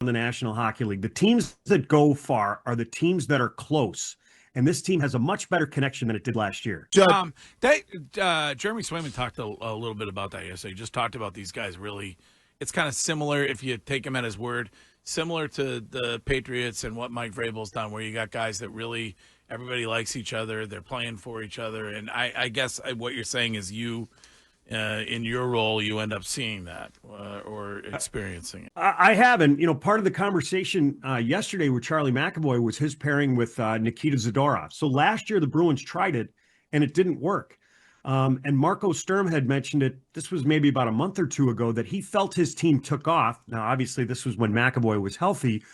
the National Hockey League. The teams that go far are the teams that are close. And this team has a much better connection than it did last year. Jeremy Swayman talked a little bit about that yesterday. He just talked about these guys really. It's kind of similar, if you take him at his word, similar to the Patriots and what Mike Vrabel's done, where you got guys that really everybody likes each other. They're playing for each other. And I guess what you're saying is you, in your role, you end up seeing that or experiencing it. I have. And, part of the conversation yesterday with Charlie McAvoy was his pairing with Nikita Zadorov. So last year, the Bruins tried it, and it didn't work. And Marco Sturm had mentioned it. This was maybe about a month or two ago that he felt his team took off. Now, obviously, this was when McAvoy was healthy,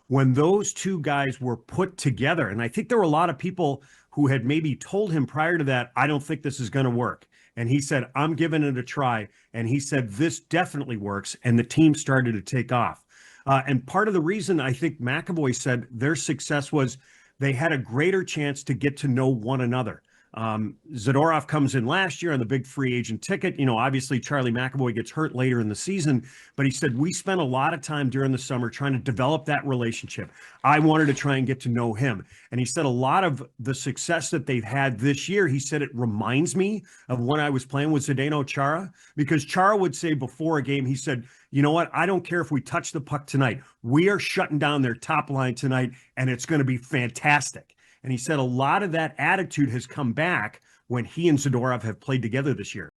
when those two guys were put together. And I think there were a lot of people who had maybe told him prior to that, I don't think this is going to work. And he said, I'm giving it a try. And he said, this definitely works. And the team started to take off. And part of the reason I think McAvoy said their success was they had a greater chance to get to know one another. Zadorov comes in last year on the big free agent ticket. Obviously Charlie McAvoy gets hurt later in the season, but he said, we spent a lot of time during the summer trying to develop that relationship. I wanted to try and get to know him. And he said a lot of the success that they've had this year, he said, it reminds me of when I was playing with Zdeno Chara, because Chara would say before a game, he said, you know what? I don't care if we touch the puck tonight. We are shutting down their top line tonight, and it's going to be fantastic. And he said a lot of that attitude has come back when he and Zadorov have played together this year.